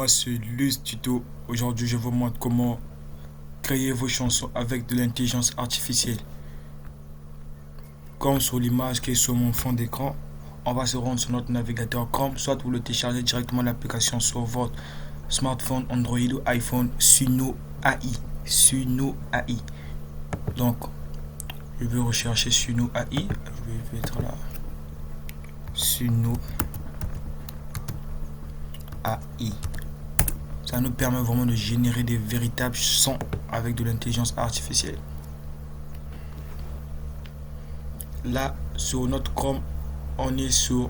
Moi c'est Luz Tuto. Aujourd'hui je vous montre comment créer vos chansons avec de l'intelligence artificielle. Comme sur l'image qui est sur mon fond d'écran, on va se rendre sur notre navigateur Chrome, soit vous le téléchargez directement l'application sur votre smartphone, Android ou iPhone, Suno AI. Suno AI. Donc je vais rechercher Suno AI. Je vais mettre là. Suno AI. Ça nous permet vraiment de générer des véritables sons avec de l'intelligence artificielle. Là, sur notre Chrome, on est sur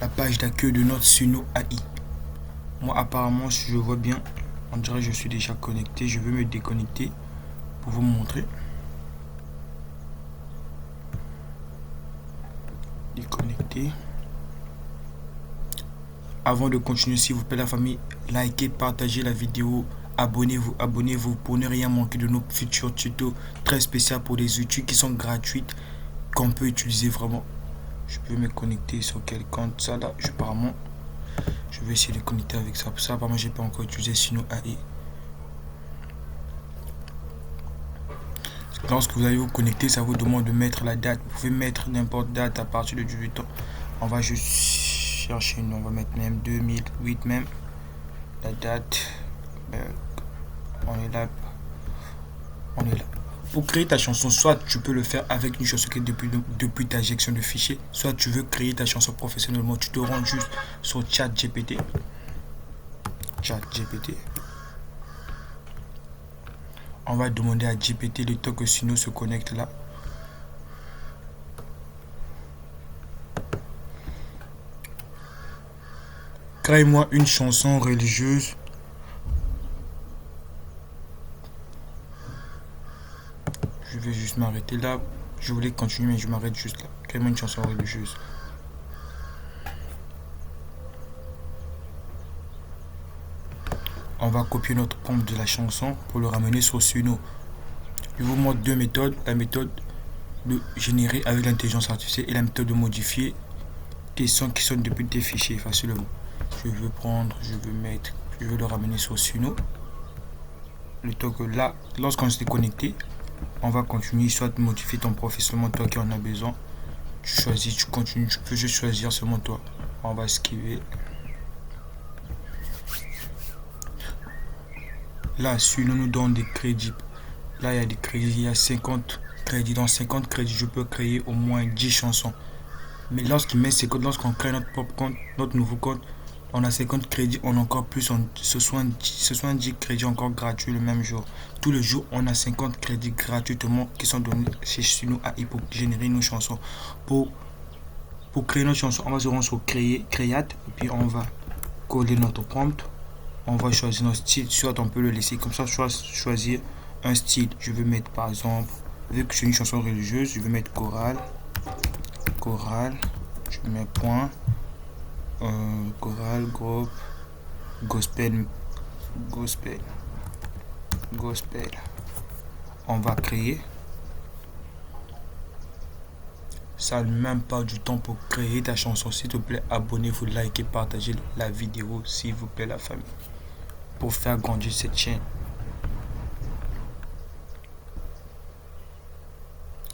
la page d'accueil de notre Suno AI. Moi, apparemment, si je vois bien, on dirait que je suis déjà connecté. Je vais me déconnecter pour vous montrer. Déconnecter. Avant de continuer, s'il vous plaît, la famille, likez, partagez la vidéo, abonnez-vous pour ne rien manquer de nos futurs tutos très spéciaux pour des outils qui sont gratuits, qu'on peut utiliser vraiment. Je peux me connecter sur quel compte ça là, apparemment, je vais essayer de connecter avec ça. Pour ça, apparemment, j'ai pas encore utilisé Suno AI. Lorsque vous allez vous connecter, ça vous demande de mettre la date. Vous pouvez mettre n'importe date à partir de 18 ans. On va juste chercher une, on va mettre même 2008 même. La date, on est là. Pour créer ta chanson, soit tu peux le faire avec une chanson qui est depuis ta gestion de fichiers, soit tu veux créer ta chanson professionnellement, tu te rends juste sur ChatGPT. On va demander à GPT le temps que Suno se connecte là. Crée-moi une chanson religieuse. Je vais juste m'arrêter là. Je voulais continuer mais je m'arrête juste là. Crée-moi une chanson religieuse. On va copier notre prompt de la chanson pour le ramener sur Suno. Je vous montre deux méthodes. La méthode de générer avec l'intelligence artificielle et la méthode de modifier des sons qui sont depuis des fichiers facilement. Je veux le ramener sur Suno. Le temps que là, lorsqu'on s'est connecté, on va continuer, soit modifier ton professionnellement, toi qui en as besoin. Tu choisis, tu continues, tu peux juste choisir seulement toi. On va esquiver. Là, Suno nous donne des crédits. Là, il y a des crédits, il y a 50 crédits. Dans 50 crédits, je peux créer au moins 10 chansons. Mais lorsqu'on crée notre propre compte, notre nouveau compte, on a 50 crédits, on a encore plus, ce sont 10 crédits encore gratuits le même jour. Tous les jours, on a 50 crédits gratuitement qui sont donnés chez Suno AI pour générer nos chansons. Pour créer notre chanson, on va se rendre sur Create, et puis on va coller notre prompt. On va choisir notre style, soit on peut le laisser comme ça, soit choisir un style. Je vais mettre par exemple, vu que c'est une chanson religieuse, je vais mettre chorale, je mets point, chorale, groupe, gospel. On va créer. Ça ne même pas du temps pour créer ta chanson. S'il te plaît, abonnez-vous, likez, partagez la vidéo, s'il vous plaît, la famille, pour faire grandir cette chaîne.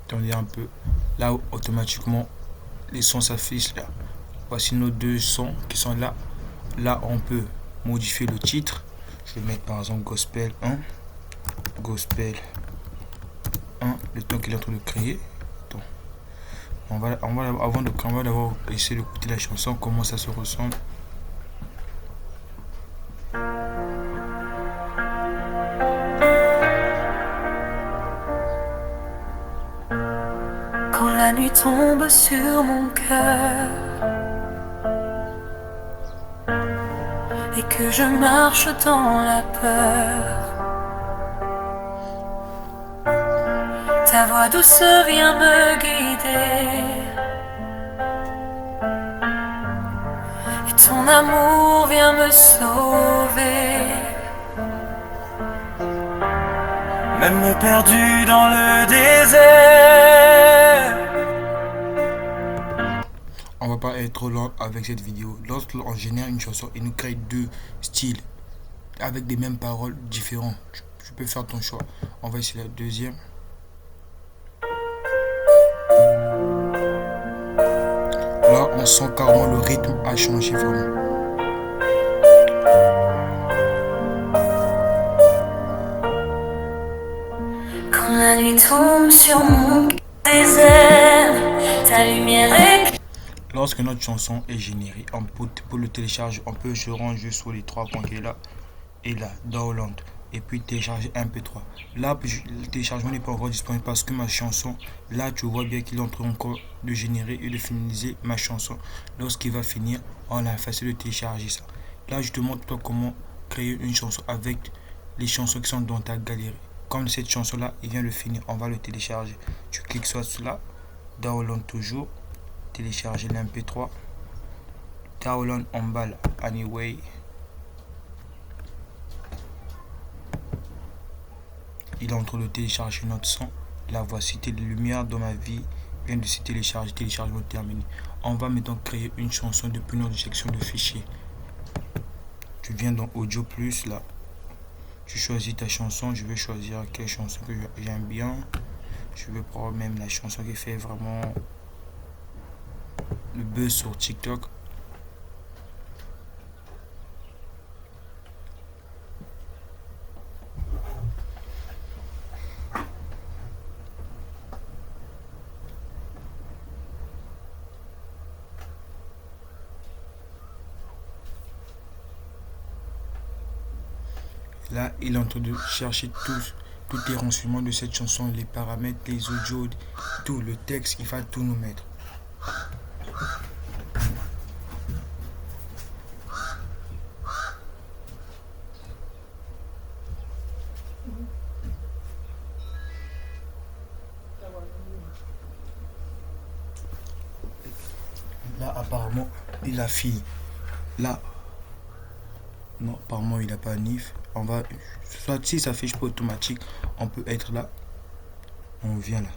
Attendez un peu. Là, automatiquement, les sons s'affichent là. Voici nos deux sons qui sont là. Là, on peut modifier le titre. Je vais mettre par exemple Gospel 1. Gospel 1. Le temps qu'il est en train de créer. Attends. Avant d'avoir essayé d'écouter la chanson, comment ça se ressemble. Quand la nuit tombe sur mon cœur et que je marche dans la peur, ta voix douce vient me guider et ton amour vient me sauver. Même perdu dans le désert. On va pas être trop long avec cette vidéo. Lorsqu'on génère une chanson, il nous crée deux styles avec des mêmes paroles différents. Tu peux faire ton choix. On va essayer la deuxième. Là, on sent carrément le rythme a changé vraiment. Quand la nuit tombe sur mon désert, ta lumière est... Lorsque notre chanson est générée, on peut, pour le télécharger, on peut se rendre juste sur les trois points qui est là et là, download, et puis télécharger MP3. Là, le téléchargement n'est pas encore disponible parce que ma chanson, là, tu vois bien qu'il est en train encore de générer et de finaliser ma chanson. Lorsqu'il va finir, on a facile de télécharger ça. Là, je te montre toi comment créer une chanson avec les chansons qui sont dans ta galerie. Comme cette chanson-là, il vient de finir, on va le télécharger. Tu cliques sur cela, download toujours, télécharger l'MP3, download en balle anyway. Il est en train de télécharger notre son. La voici, les lumières dans ma vie vient de se télécharger. Téléchargement terminé. On va maintenant créer une chanson depuis notre section de fichiers. Tu viens dans Audio Plus là. Tu choisis ta chanson. Je vais choisir quelle chanson que j'aime bien. Je vais prendre même la chanson qui fait vraiment le buzz sur TikTok. Là, il est en train de chercher tous les renseignements de cette chanson, les paramètres, les audios, tout le texte, il va tout nous mettre. Là, apparemment, il a fini. Là, non, apparemment, il n'a pas NIF. On va, soit si ça fiche pas automatique, on peut être là. On vient là.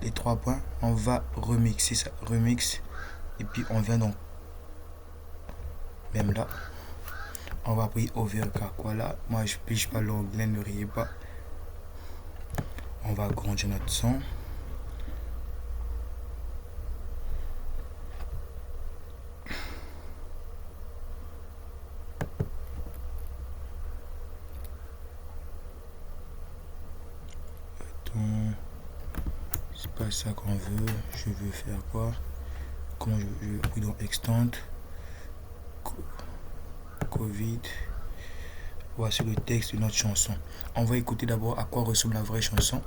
Les trois points, on va remixer ça. Remix. Et puis, on vient donc. Même là. On va appuyer overcar. Quoi là, moi, je pige pas l'onglet, ne riez pas. On va agrandir notre son. C'est pas ça qu'on veut. Je veux faire quoi? Comment je appuie dans extend. Covid. Voici le texte de notre chanson. On va écouter d'abord à quoi ressemble la vraie chanson.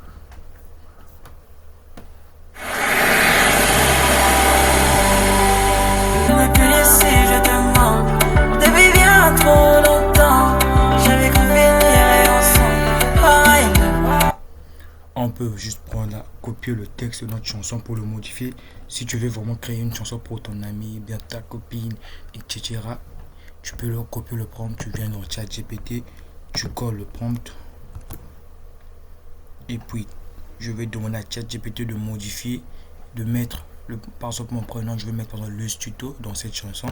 On peut juste prendre là, copier le texte de notre chanson pour le modifier. Si tu veux vraiment créer une chanson pour ton ami, bien ta copine, etc. Tu peux le copier le prompt, tu viens dans ChatGPT, tu colles le prompt. Et puis, je vais demander à ChatGPT de modifier, de mettre, par exemple mon prénom, je vais mettre par exemple le tuto dans cette chanson.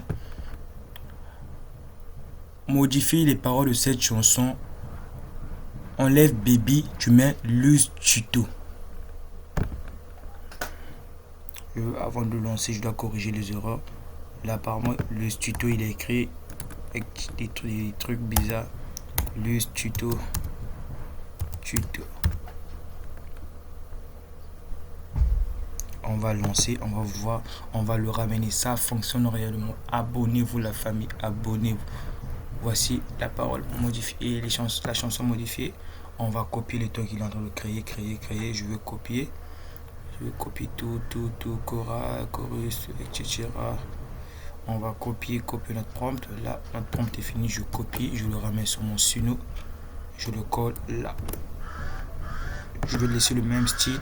Modifier les paroles de cette chanson. Enlève baby, tu mets le tuto. Avant de lancer, je dois corriger les erreurs. Là, apparemment, le tuto, il est écrit avec des trucs bizarres. Le tuto. On va lancer, on va voir, on va le ramener. Ça fonctionne réellement. Abonnez-vous la famille, abonnez-vous. Voici la parole modifiée, la chanson modifiée. On va copier les trucs qu'il est en train de créer. Je vais copier. tout, chorus, etc. On va copier notre prompt. Là, notre prompt est fini. Je copie, je le ramène sur mon Suno. Je le colle là. Je vais laisser le même style.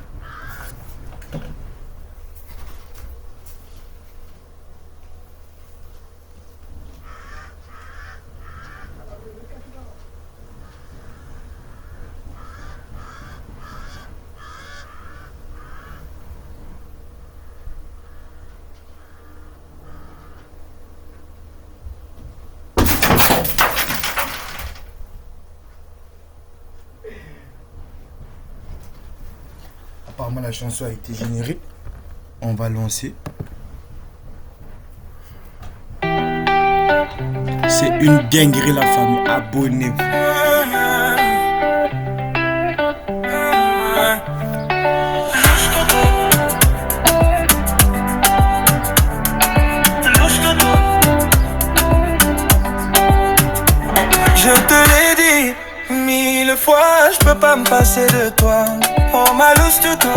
Apparemment la chanson a été générée. On va lancer. C'est une dinguerie la famille. Abonnez-vous. Je te l'ai dit 1000 fois, je peux pas me passer de toi. Oh ma louche tout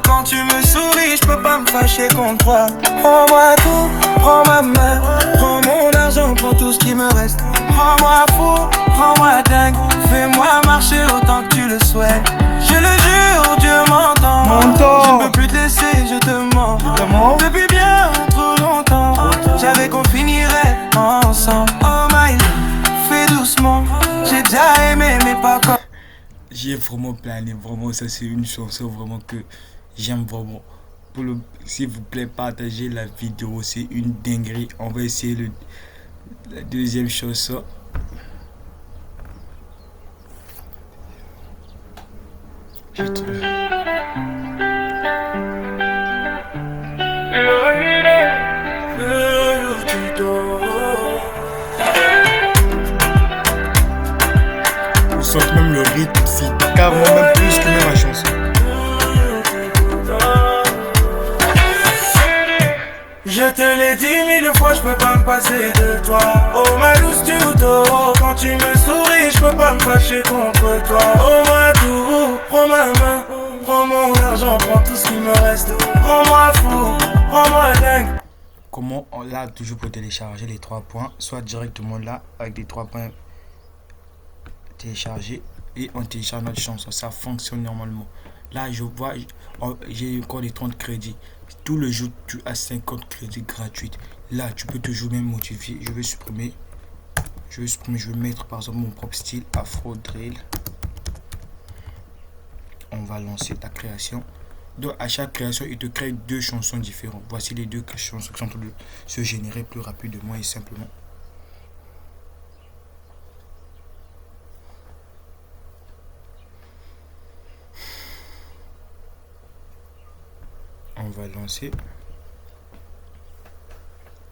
quand tu me souris, je peux pas me fâcher contre toi. Prends-moi tout, prends ma main, prends mon argent, prends tout ce qui me reste. Prends-moi fou, prends-moi dingue, fais-moi marcher autant que tu le souhaites. Je le jure, Dieu m'entend. Je ne peux plus te laisser, je te mens. Depuis bien trop longtemps, j'avais qu'on finirait ensemble. Oh my love, fais doucement, j'ai déjà aimé mais pas comme. J'ai vraiment plané, vraiment ça c'est une chanson vraiment que j'aime vraiment. S'il vous plaît, partagez la vidéo, c'est une dinguerie. On va essayer la deuxième chanson. Vous sentez même le rythme, c'est carrément même plus que même la chanson. Je te l'ai dit 1000 fois, je peux pas me passer de toi. Oh ma louche du dos, quand tu me souris, je peux pas me fâcher contre toi. Oh ma tout, prends ma main, prends mon argent, prends tout ce qui me reste. Prends-moi fou, prends-moi dingue. Comment on l'a toujours pour télécharger les 3 points, soit directement là avec des 3 points téléchargés et on télécharge notre chanson, ça fonctionne normalement. Là je vois, j'ai encore les 30 crédits. Tout le jour tu as 50 crédits gratuits. Là tu peux toujours même modifier. Je vais supprimer, je vais mettre par exemple mon propre style Afro Drill. On va lancer ta création. Donc à chaque création il te crée 2 chansons différentes. Voici les 2 chansons qui sont en train de se générer plus rapidement et simplement. On va lancer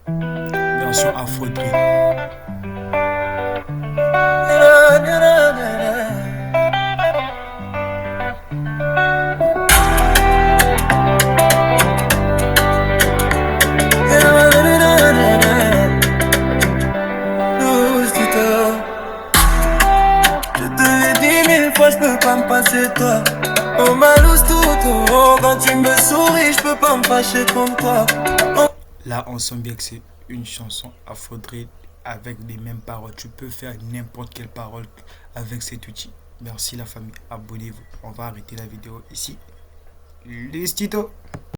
version Afro Drill. Je peux pas me passer de toi. Oh ma louche tout quand tu me souris, je peux pas me fâcher contre toi. Oh. Là on sent bien que c'est une chanson Afro Drill avec les mêmes paroles. Tu peux faire n'importe quelle parole avec cet outil. Merci la famille, abonnez-vous. On va arrêter la vidéo ici. Les Tito.